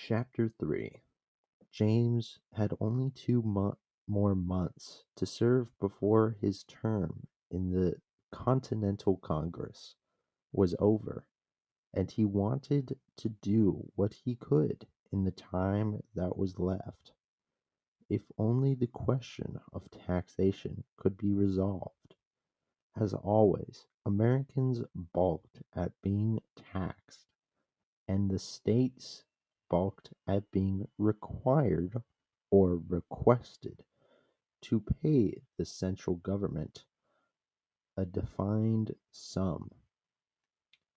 Chapter 3. James had only more months to serve before his term in the Continental Congress was over, and he wanted to do what he could in the time that was left. If only the question of taxation could be resolved. As always, Americans balked at being taxed, and the states balked at being required or requested to pay the central government a defined sum,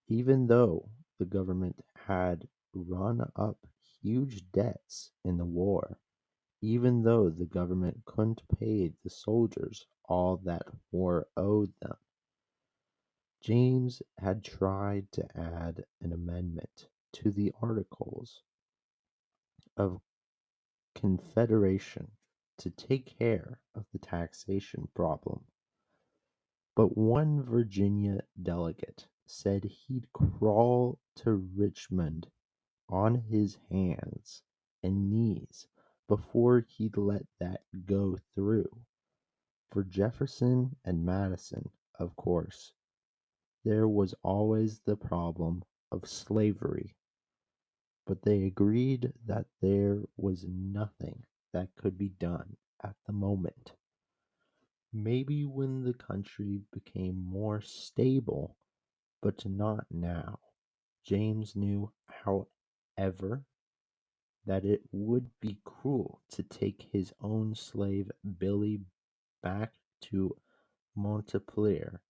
even though the government had run up huge debts in the war, even though the government couldn't pay the soldiers all that war owed them. James had tried to add an amendment to the Articles of Confederation to take care of the taxation problem, but one Virginia delegate said he'd crawl to Richmond on his hands and knees before he'd let that go through. For Jefferson and Madison, of course, there was always the problem of slavery, but they agreed that there was nothing that could be done at the moment. Maybe when the country became more stable, but not now. James knew, however, that it would be cruel to take his own slave Billy back to Montpelier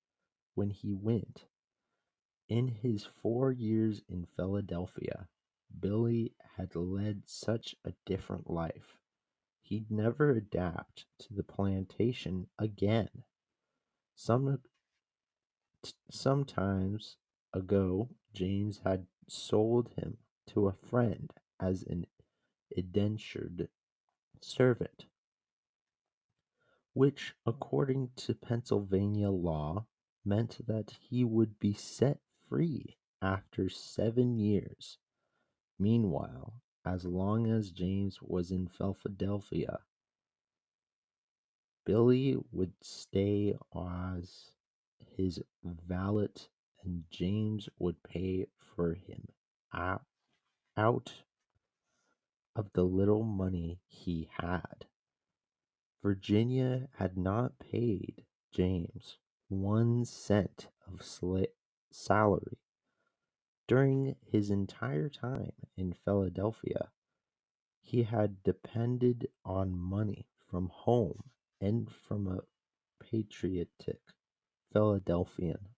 when he went. In his 4 years in Philadelphia, Billy had led such a different life. He'd never adapt to the plantation again. Sometimes ago, James had sold him to a friend as an indentured servant, which, according to Pennsylvania law, meant that he would be set free after 7 years. Meanwhile, as long as James was in Philadelphia, Billy would stay as his valet and James would pay for him out of the little money he had. Virginia had not paid James 1 cent of salary during his entire time in Philadelphia. He had depended on money from home and from a patriotic Philadelphian,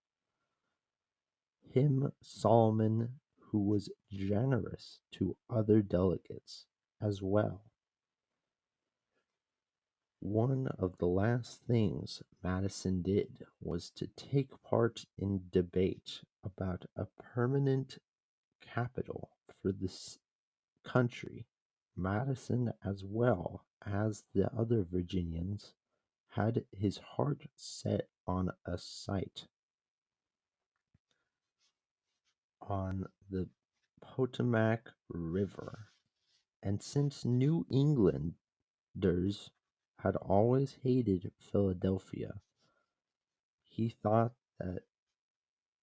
him Solomon, who was generous to other delegates as well. One of the last things Madison did was to take part in debate about a permanent capital for this country. Madison, as well as the other Virginians, had his heart set on a site on the Potomac River, and since New Englanders had always hated Philadelphia, he thought that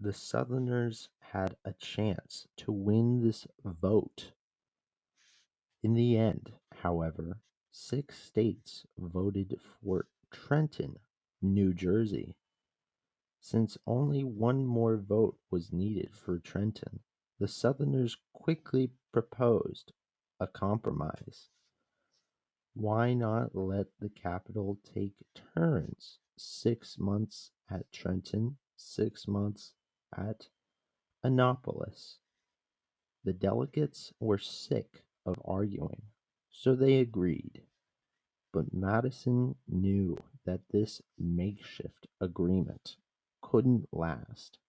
the Southerners had a chance to win this vote. In the end, however, 6 states voted for Trenton, New Jersey. Since only one more vote was needed for Trenton, the Southerners quickly proposed a compromise. Why not let the capital take turns? 6 months at Trenton, 6 months at Annapolis. The delegates were sick of arguing, so they agreed. But Madison knew that this makeshift agreement couldn't last.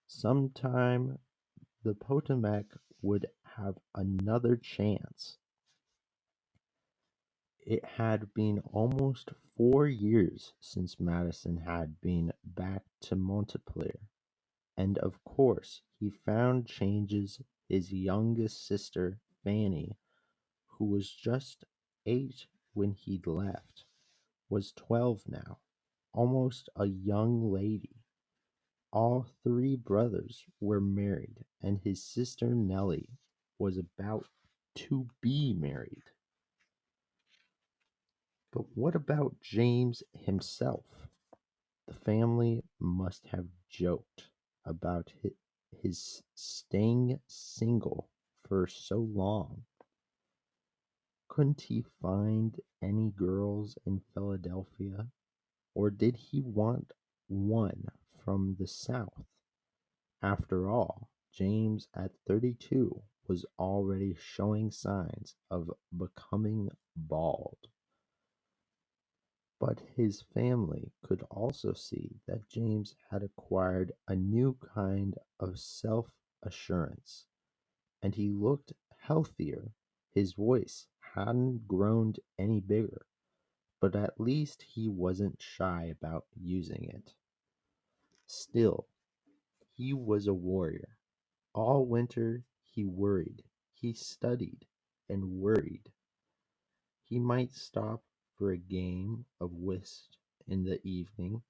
Sometime the Potomac would have another chance. It had been almost 4 years since Madison had been back to Montpelier, and of course he found changes his youngest sister Fanny, who was just 8 when he'd left, was 12 now, almost a young lady. All three brothers were married, and his sister Nellie was about to be married. But what about James himself? The family must have joked about his staying single for so long. Couldn't he find any girls in Philadelphia? Or did he want one from the South? After all, James at 32 was already showing signs of becoming bald. But his family could also see that James had acquired a new kind of self-assurance, and he looked healthier. His voice hadn't grown any bigger, but at least he wasn't shy about using it. Still, he was a warrior. All winter he worried, he studied and worried. He might stop for a game of whist in the evening,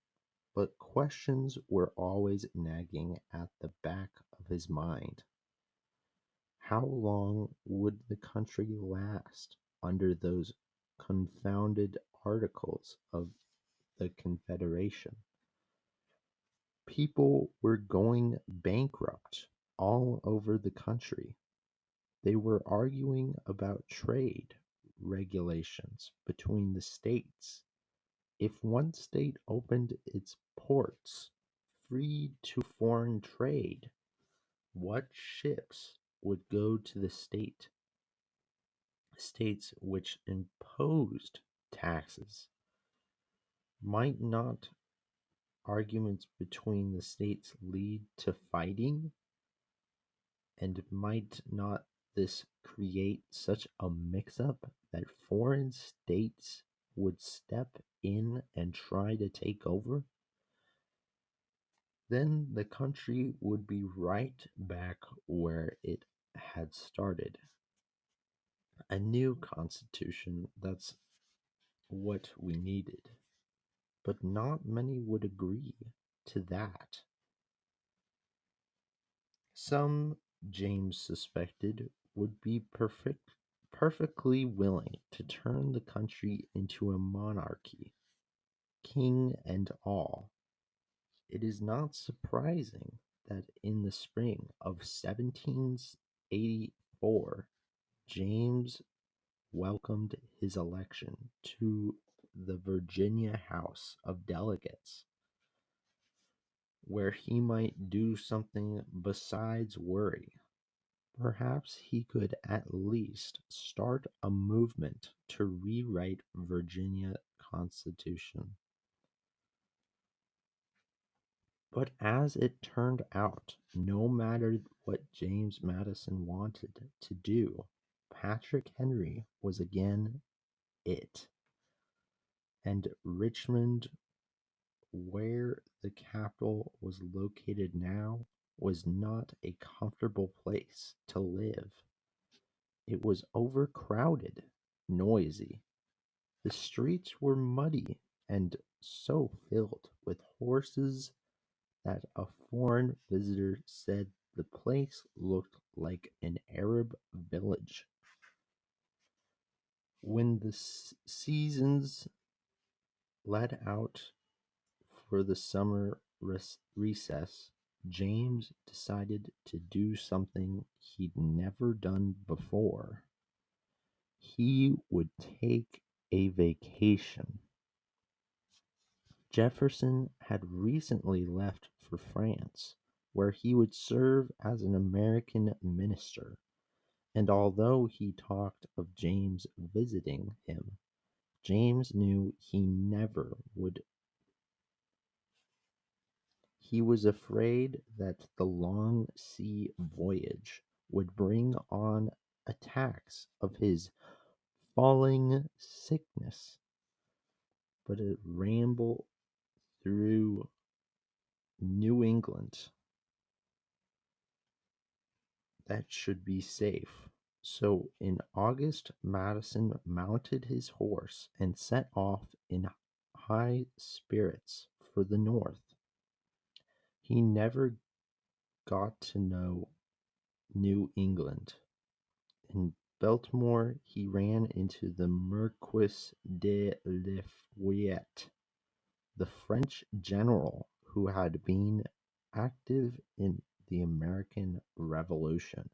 but questions were always nagging at the back of his mind. How long would the country last under those confounded Articles of the Confederation? People were going bankrupt all over the country. They were arguing about trade regulations between the states. If one state opened its ports free to foreign trade, what ships would go to the states which imposed taxes? Might not arguments between the states lead to fighting? And might not this create such a mix-up that foreign states would step in and try to take over? Then the country would be right back where it had started. A new constitution, that's what we needed. But not many would agree to that. Some, James suspected, would be perfectly willing to turn the country into a monarchy, king and all. It is not surprising that in the spring of 1784 James welcomed his election to the Virginia House of Delegates, where he might do something besides worry. Perhaps he could at least start a movement to rewrite Virginia Constitution. But as it turned out, no matter what James Madison wanted to do, Patrick Henry was again it. And Richmond, where the capital was located now, was not a comfortable place to live. It was overcrowded, noisy. The streets were muddy and so filled with horses that a foreign visitor said the place looked like an Arab village. When the seasons let out for the summer recess, James decided to do something he'd never done before. He would take a vacation. Jefferson had recently left for France, where he would serve as an American minister, and although he talked of James visiting him, James knew he never would. He was afraid that the long sea voyage would bring on attacks of his falling sickness, but a ramble through New England that should be safe. So in August, Madison mounted his horse and set off in high spirits for the north. He never got to know New England. In Baltimore, he ran into the Marquis de Lafayette, the French general who had been active in the American Revolution,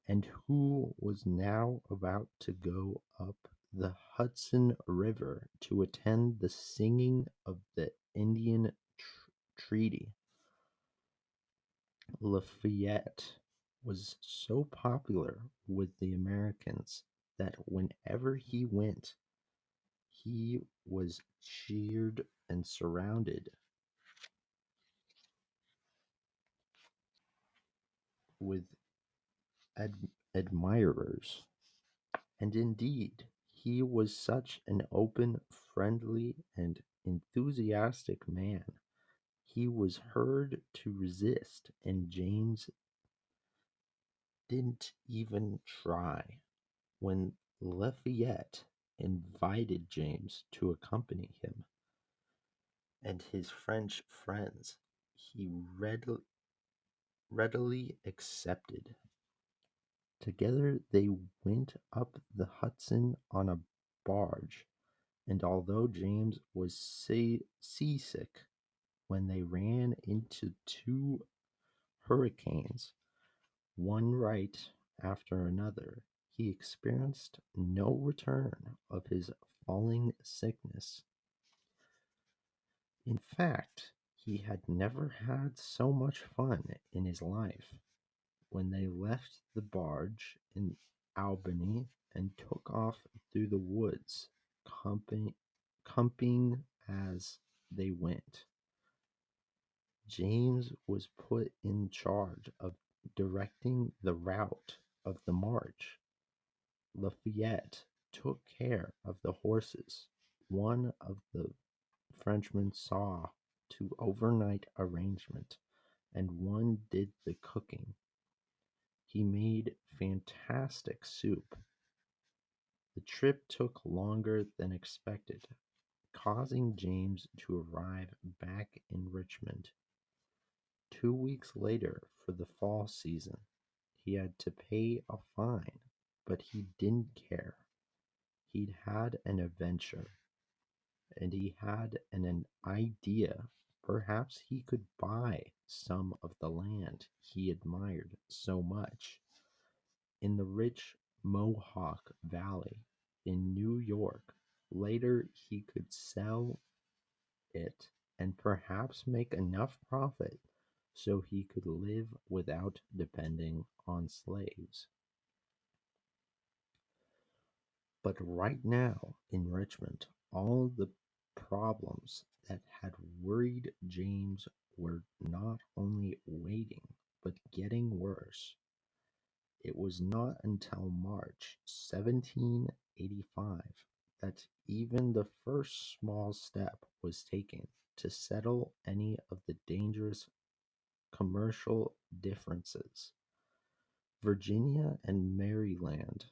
and who was now about to go up the Hudson River to attend the signing of the Indian Treaty. Lafayette was so popular with the Americans that whenever he went, he was cheered and surrounded with admirers. And indeed, he was such an open, friendly, and enthusiastic man. He was heard to resist, and James didn't even try. When Lafayette invited James to accompany him and his French friends, he readily accepted. Together they went up the Hudson on a barge, and although James was seasick when they ran into two hurricanes, one right after another, he experienced no return of his falling sickness. In fact, he had never had so much fun in his life. When they left the barge in Albany and took off through the woods, camping as they went, James was put in charge of directing the route of the march. Lafayette took care of the horses. One of the Frenchmen saw to overnight arrangement, and one did the cooking. He made fantastic soup. The trip took longer than expected, causing James to arrive back in Richmond 2 weeks later for the fall season. He had to pay a fine, but he didn't care. He'd had an adventure, and he had an idea. Perhaps he could buy some of the land he admired so much in the rich Mohawk Valley in New York. Later, he could sell it and perhaps make enough profit so he could live without depending on slaves. But right now in Richmond, all the problems that had worried James were not only waiting, but getting worse. It was not until March 1785 that even the first small step was taken to settle any of the dangerous commercial differences. Virginia and Maryland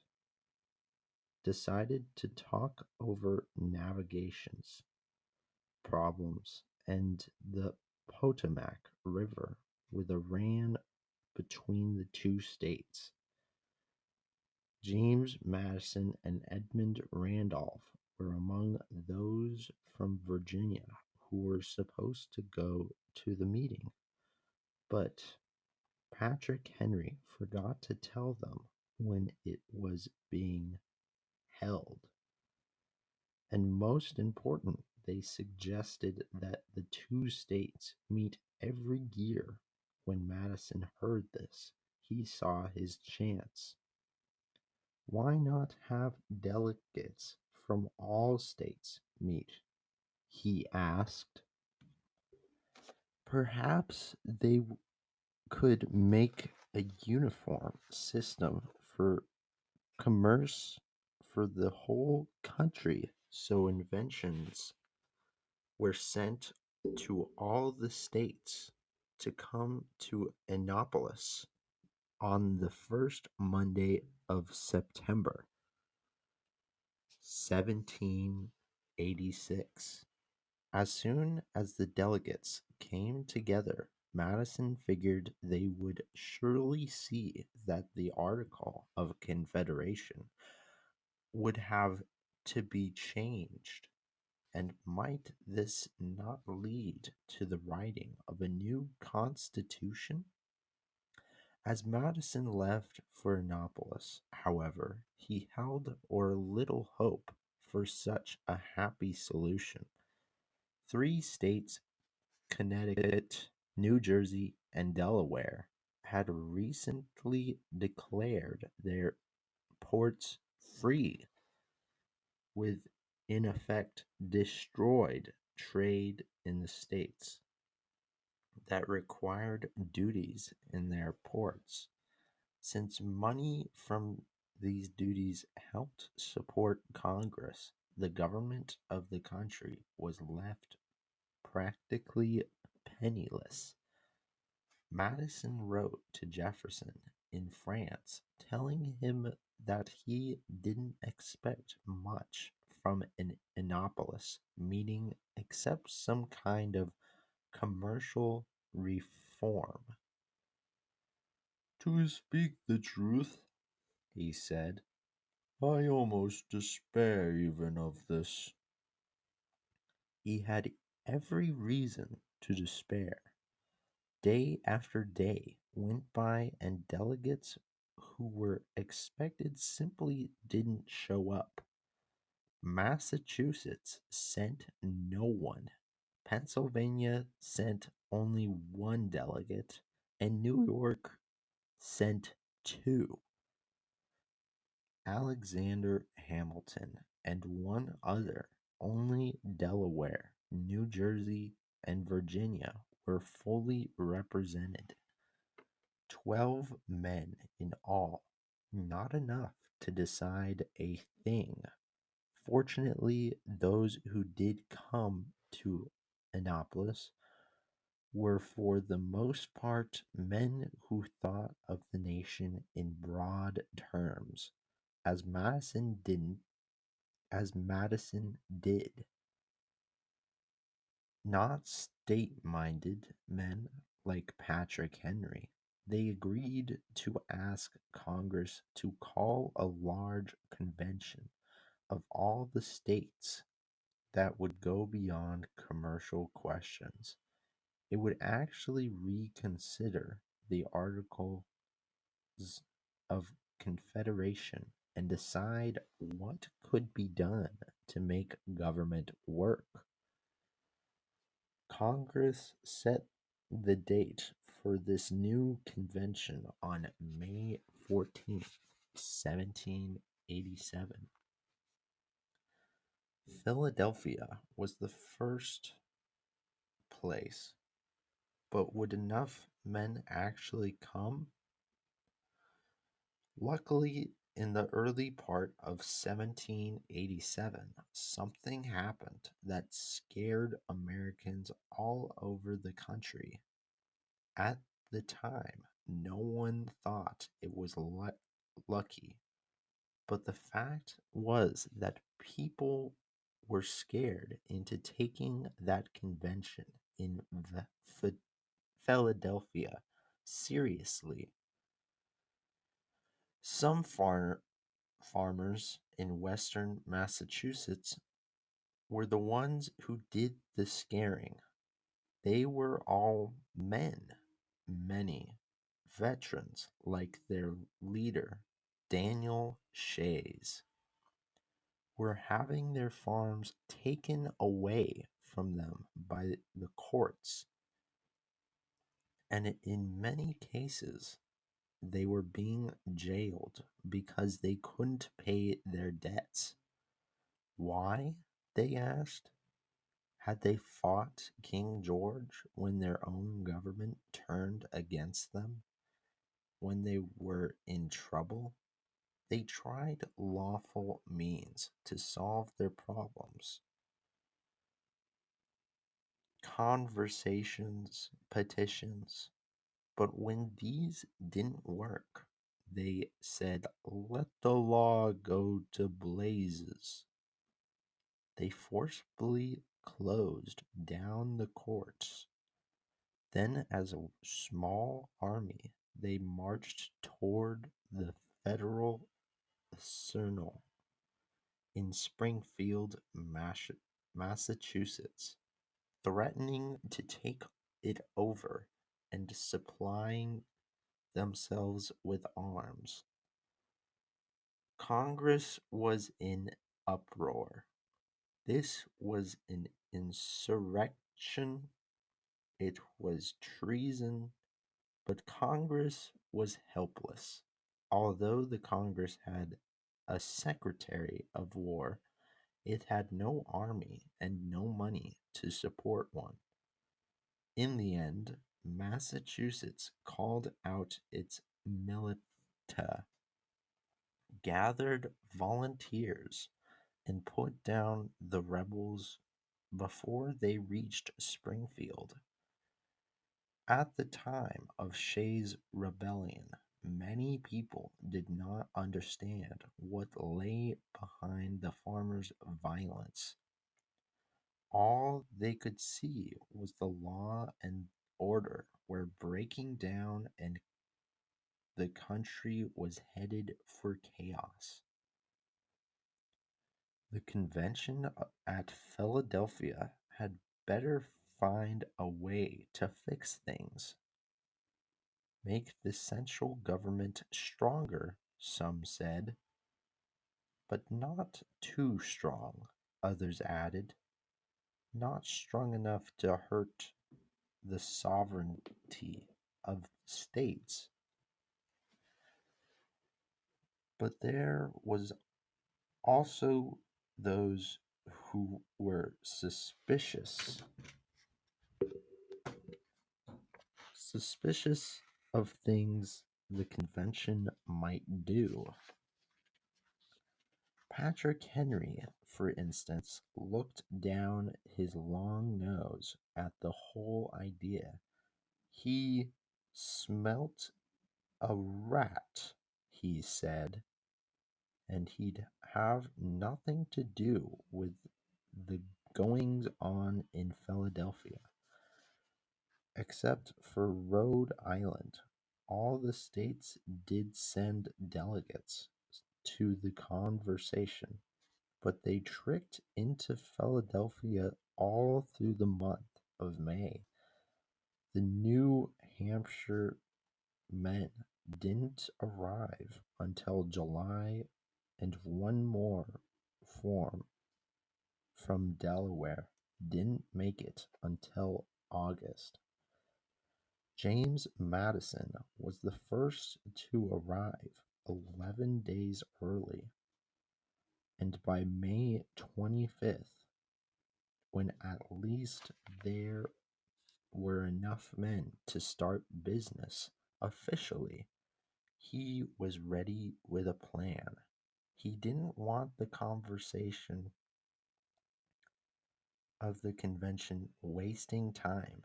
decided to talk over navigations problems and the Potomac River with a ran between the two states. James Madison and Edmund Randolph were among those from Virginia who were supposed to go to the meeting, but Patrick Henry forgot to tell them when it was being held. And most important, they suggested that the two states meet every year. When Madison heard this, he saw his chance. Why not have delegates from all states meet? He asked. Perhaps they could make a uniform system for commerce for the whole country, so inventions were sent to all the states to come to Annapolis on the first Monday of September, 1786. As soon as the delegates came together, Madison figured they would surely see that the Article of Confederation would have to be changed, and might this not lead to the writing of a new constitution? As Madison left for Annapolis, however, he held or little hope for such a happy solution. Three states, Connecticut, New Jersey, and Delaware, had recently declared their ports free, with in effect destroyed trade in the states that required duties in their ports. Since money from these duties helped support Congress, the government of the country was left practically penniless. Madison wrote to Jefferson in France telling him that he didn't expect much from an Annapolis meeting except some kind of commercial reform. "To speak the truth," he said, "I almost despair even of this." He had every reason to despair. Day after day went by and delegates who were expected simply didn't show up. Massachusetts sent no one. Pennsylvania sent only one delegate, and New York sent two. Alexander Hamilton and one other. Only Delaware, New Jersey, and Virginia were fully represented. 12 men in all, not enough to decide a thing. Fortunately, those who did come to Annapolis were for the most part men who thought of the nation in broad terms, as Madison did, not state-minded men like Patrick Henry. They agreed to ask Congress to call a large convention of all the states that would go beyond commercial questions. It would actually reconsider the Articles of Confederation and decide what could be done to make government work. Congress set the date for this new convention on May 14th, 1787. Philadelphia was the first place, but would enough men actually come? Luckily, in the early part of 1787, something happened that scared Americans all over the country. At the time, no one thought it was lucky, but the fact was that people were scared into taking that convention in Philadelphia seriously. Some farmers in western Massachusetts were the ones who did the scaring. They were all men, many veterans like their leader, Daniel Shays, were having their farms taken away from them by the courts, and in many cases they were being jailed because they couldn't pay their debts. Why? They asked. Had they fought King George when their own government turned against them? When they were in trouble? They tried lawful means to solve their problems. Conversations, petitions, But when these didn't work, they said, "Let the law go to blazes." They forcibly closed down the courts. Then, as a small army, they marched toward the federal arsenal in Springfield, Massachusetts, threatening to take it over and supplying themselves with arms. Congress was in uproar. This was an insurrection. It was treason, but Congress was helpless. Although the Congress had a Secretary of War, it had no army and no money to support one. In the end, Massachusetts called out its militia, gathered volunteers, and put down the rebels before they reached Springfield. At the time of Shays' rebellion, many people did not understand what lay behind the farmers' violence. All they could see was the law and order were breaking down and the country was headed for chaos. The convention at Philadelphia had better find a way to fix things. Make the central government stronger, some said, but not too strong, others added, not strong enough to hurt the sovereignty of states. But there was also those who were suspicious of things the convention might do. Patrick Henry, for instance, looked down his long nose at the whole idea. He smelt a rat, he said, and he'd have nothing to do with the goings on in Philadelphia. Except for Rhode Island, all the states did send delegates to the conversation, but they tricked into Philadelphia all through the month of May. The New Hampshire men didn't arrive until July, and one more form from Delaware didn't make it until August. James Madison was the first to arrive 11 days early, and by May 25th, when at least there were enough men to start business officially, he was ready with a plan. He didn't want the conversation of the convention wasting time,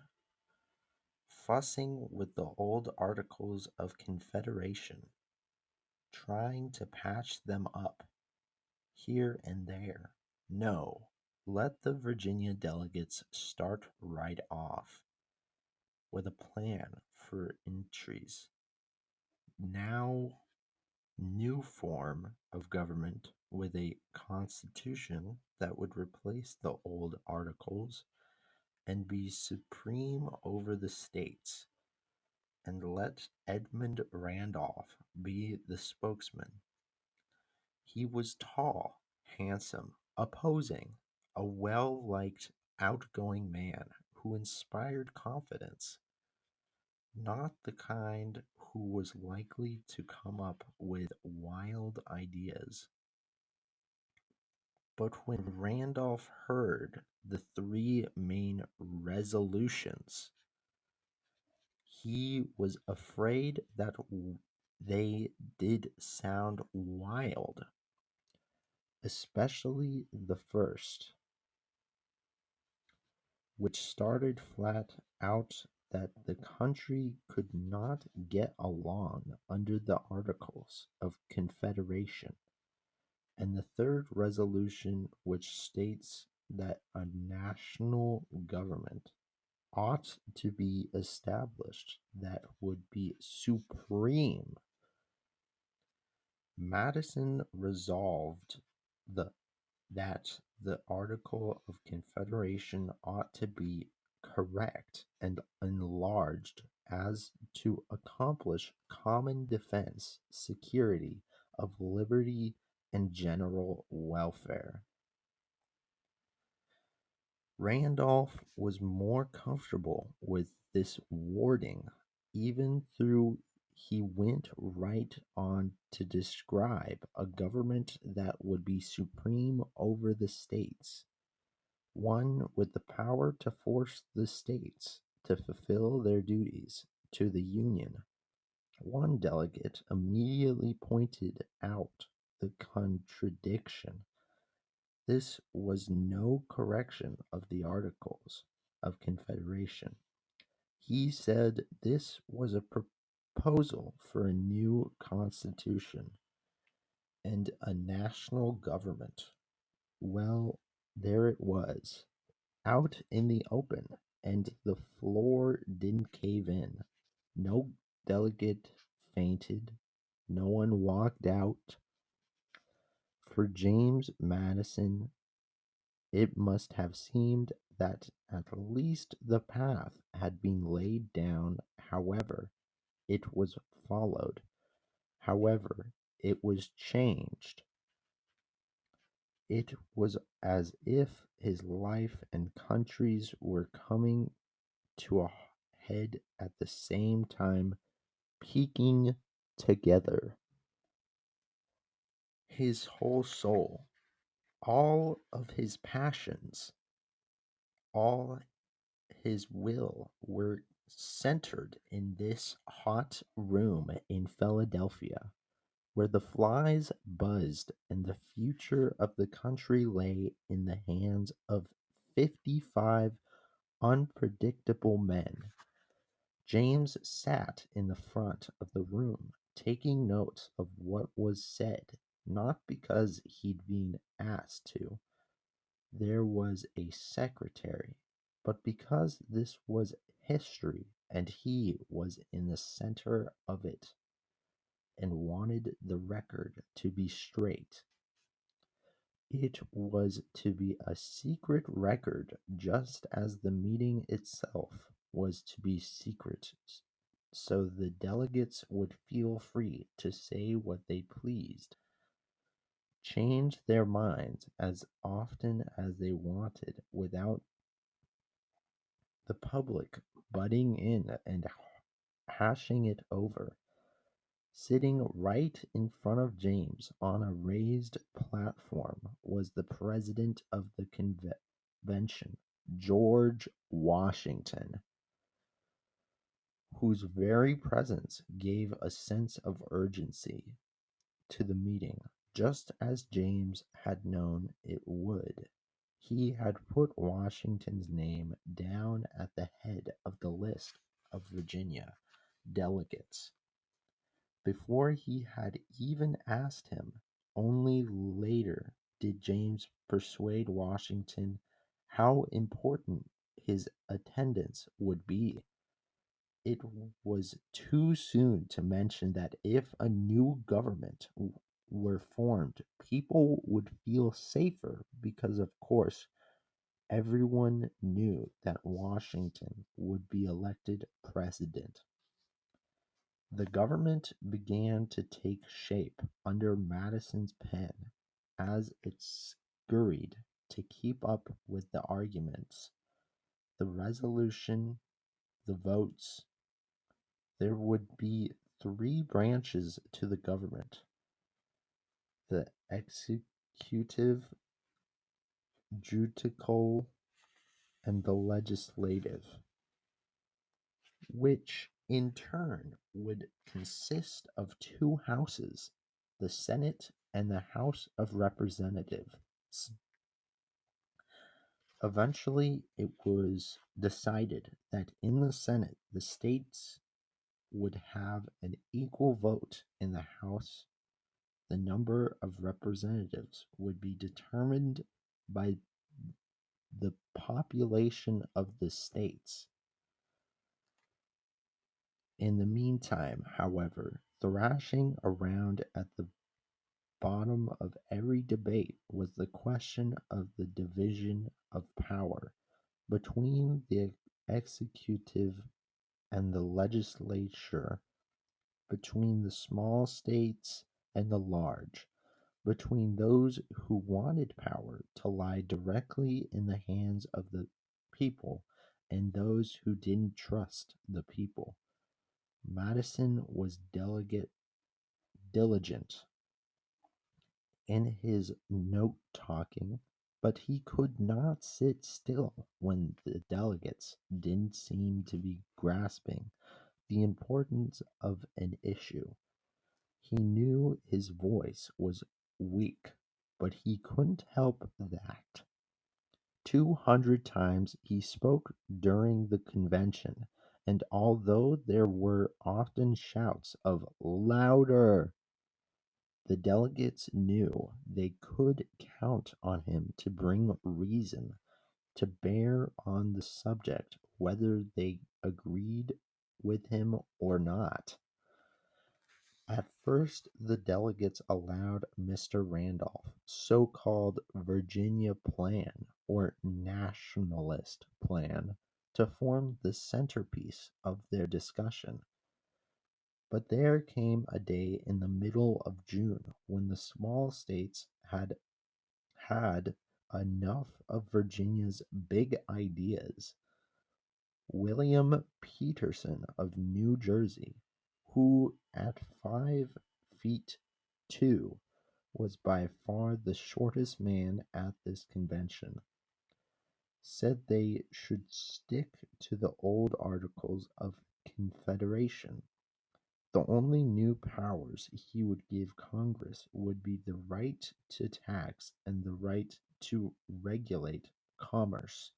fussing with the old Articles of Confederation, trying to patch them up here and there. No, let the Virginia delegates start right off with a plan for entries. Now, new form of government with a constitution that would replace the old articles and be supreme over the states, and let Edmund Randolph be the spokesman. He was tall, handsome, opposing, a well-liked, outgoing man who inspired confidence, not the kind who was likely to come up with wild ideas. But when Randolph heard the three main resolutions, he was afraid that they did sound wild, especially the first, which started flat out that the country could not get along under the Articles of Confederation, and the third resolution, which states that a national government ought to be established that would be supreme. Madison resolved the that the Article of Confederation ought to be correct and enlarged as to accomplish common defense, security of liberty, and general welfare. Randolph was more comfortable with this wording, even though he went right on to describe a government that would be supreme over the states, one with the power to force the states to fulfill their duties to the Union. One delegate immediately pointed out the contradiction. This was no correction of the Articles of Confederation. He said this was a proposal for a new constitution and a national government. Well, there it was, out in the open, and the floor didn't cave in. No delegate fainted, no one walked out. For James Madison, it must have seemed that at least the path had been laid down, however it was followed, however it was changed. It was as if his life and country's were coming to a head at the same time, peaking together. His whole soul, all of his passions, all his will were centered in this hot room in Philadelphia, where the flies buzzed and the future of the country lay in the hands of 55 unpredictable men. James sat in the front of the room, taking notes of what was said, not because he'd been asked to. There was a secretary, but because this was history and he was in the center of it and wanted the record to be straight. It was to be a secret record, just as the meeting itself was to be secret, so the delegates would feel free to say what they pleased, change their minds as often as they wanted without the public butting in and hashing it over. Sitting right in front of James on a raised platform was the president of the convention, George Washington, whose very presence gave a sense of urgency to the meeting, just as James had known it would. He had put Washington's name down at the head of the list of Virginia delegates before he had even asked him. Only later did James persuade Washington how important his attendance would be. It was too soon to mention that if a new government were formed, people would feel safer because, of course, everyone knew that Washington would be elected president. The government began to take shape under Madison's pen as it scurried to keep up with the arguments, the resolution, the votes. There would be three branches to the government: the executive, judicial, and the legislative, which in turn would consist of two houses, the Senate and the House of Representatives. Eventually, it was decided that in the Senate, the states would have an equal vote in the House. The number of representatives would be determined by the population of the states. In the meantime, however, thrashing around at the bottom of every debate was the question of the division of power between the executive and the legislature, between the small states and the large, between those who wanted power to lie directly in the hands of the people and those who didn't trust the people. Madison was diligent in his note talking, but he could not sit still when the delegates didn't seem to be grasping the importance of an issue. He knew his voice was weak, but he couldn't help that. 200 times he spoke during the convention, and although there were often shouts of "louder," the delegates knew they could count on him to bring reason to bear on the subject whether they agreed with him or not. At first the delegates allowed Mr. Randolph's so-called Virginia Plan or Nationalist Plan to form the centerpiece of their discussion. But there came a day in the middle of June when the small states had had enough of Virginia's big ideas. William Peterson of New Jersey, who at 5 feet 2 was by far the shortest man at this convention, said they should stick to the old Articles of Confederation. The only new powers he would give Congress would be the right to tax and the right to regulate commerce.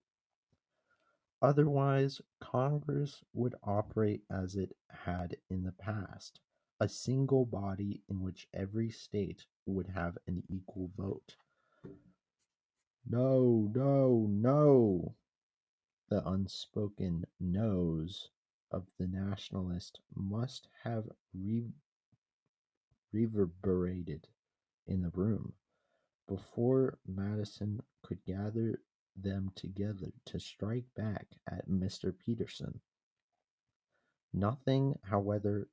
Otherwise, Congress would operate as it had in the past, a single body in which every state would have an equal vote. No, no, no! The unspoken no's of the nationalist must have reverberated in the room before Madison could gather them together to strike back at Mr. Peterson. Nothing, however,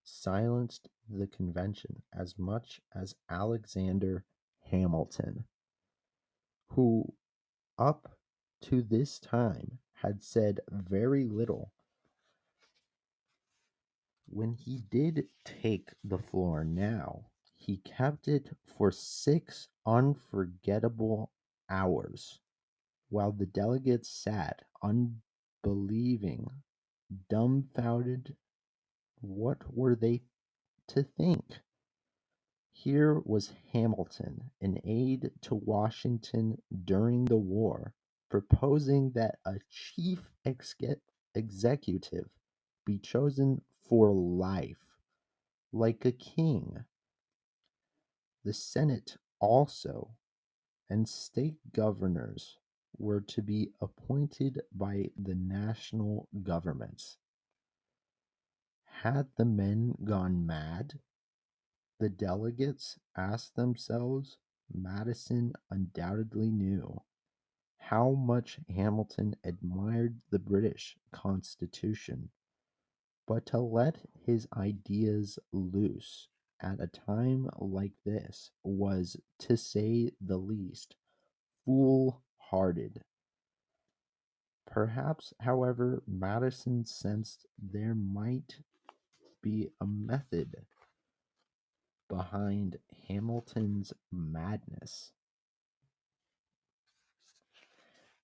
silenced the convention as much as Alexander Hamilton, who up to this time had said very little. When he did take the floor now, he kept it for 6 unforgettable hours, while the delegates sat unbelieving, dumbfounded. What were they to think? Here was Hamilton, an aide to Washington during the war, proposing that a chief executive be chosen for life, like a king. The Senate also, and state governors were to be appointed by the national governments. Had the men gone mad? The delegates asked themselves. Madison undoubtedly knew how much Hamilton admired the British Constitution, but to let his ideas loose at a time like this was, to say the least, foolhardy. Perhaps, however, Madison sensed there might be a method behind Hamilton's madness.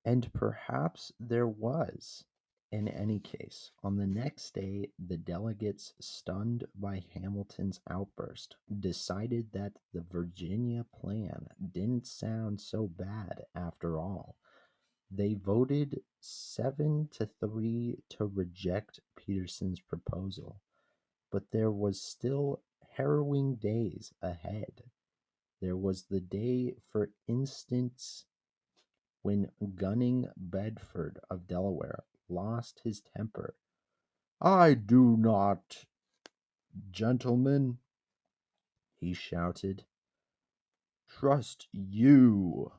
And perhaps there was. In any case, on the next day, the delegates, stunned by Hamilton's outburst, decided that the Virginia plan didn't sound so bad after all. They voted 7-3 to reject Peterson's proposal, but there was still harrowing days ahead. There was the day, for instance, when Gunning Bedford of Delaware lost his temper. "I do not, gentlemen," he shouted, "trust you."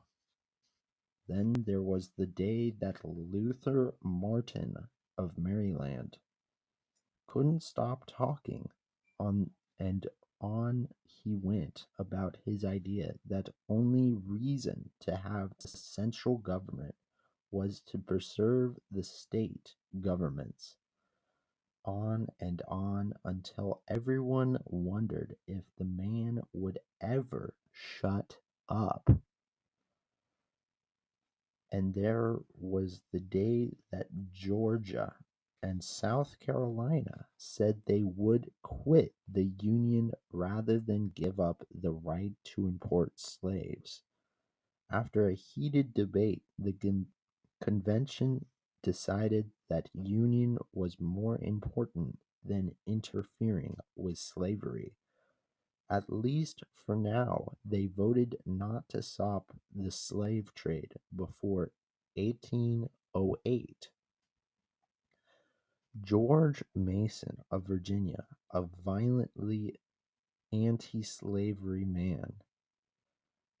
Then there was the day that Luther Martin of Maryland couldn't stop talking on and on he went about his idea that only reason to have central government was to preserve the state governments. On and on until everyone wondered if the man would ever shut up. And there was the day that Georgia and South Carolina said they would quit the Union rather than give up the right to import slaves. After a heated debate, the convention decided that union was more important than interfering with slavery. At least for now, they voted not to stop the slave trade before 1808. George Mason of Virginia, a violently anti-slavery man,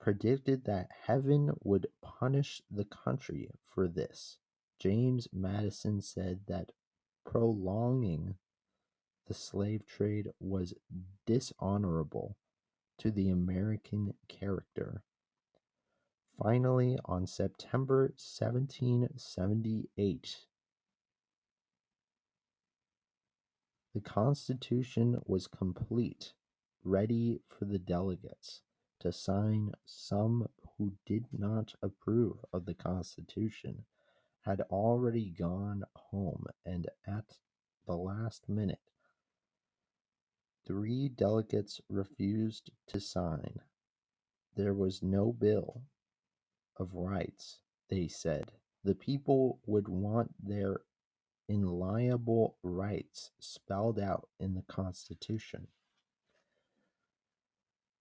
predicted that heaven would punish the country for this. James Madison said that prolonging the slave trade was dishonorable to the American character. Finally, on September 1778, the Constitution was complete, ready for the delegates to sign. Some who did not approve of the Constitution had already gone home, and at the last minute, 3 delegates refused to sign. There was no Bill of Rights, they said. The people would want their inalienable rights spelled out in the Constitution.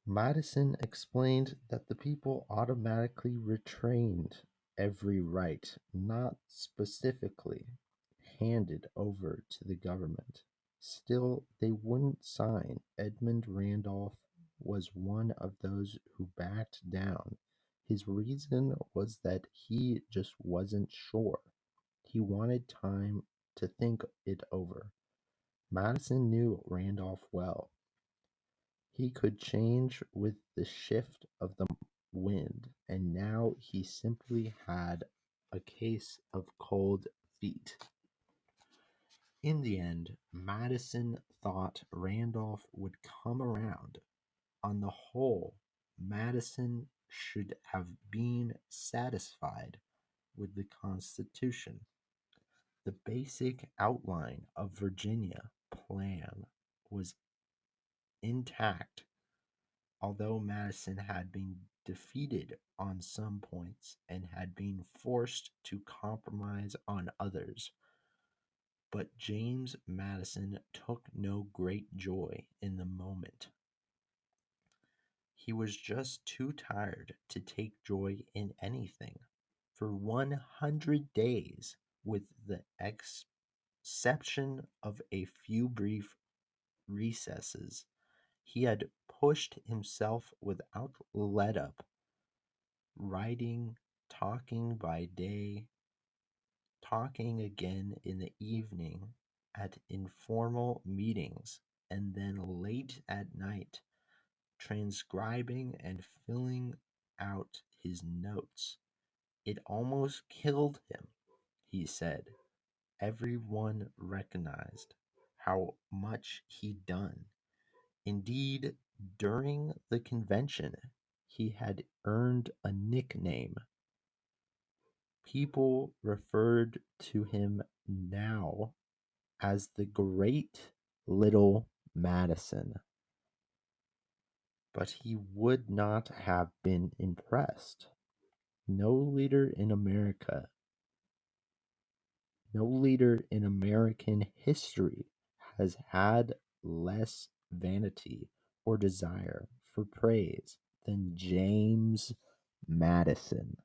Madison explained that the people automatically retained every right not specifically handed over to the government. Still, they wouldn't sign. Edmund Randolph was one of those who backed down. His reason was that he just wasn't sure. He wanted time to think it over. Madison knew Randolph well. He could change with the shift of the wind, and now he simply had a case of cold feet. In the end, Madison thought Randolph would come around. On the whole, Madison should have been satisfied with the Constitution. The basic outline of Virginia plan was intact, although Madison had been defeated on some points and had been forced to compromise on others. But James Madison took no great joy in the moment. He was just too tired to take joy in anything. For 100 days, with the exception of a few brief recesses, he had pushed himself without let-up, writing, talking by day, talking again in the evening at informal meetings, and then late at night, transcribing and filling out his notes. It almost killed him, he said. Everyone recognized how much he'd done. Indeed, during the convention, he had earned a nickname. People referred to him now as the great Little Madison. But he would not have been impressed. No leader in America, no leader in American history has had less vanity or desire for praise than James Madison.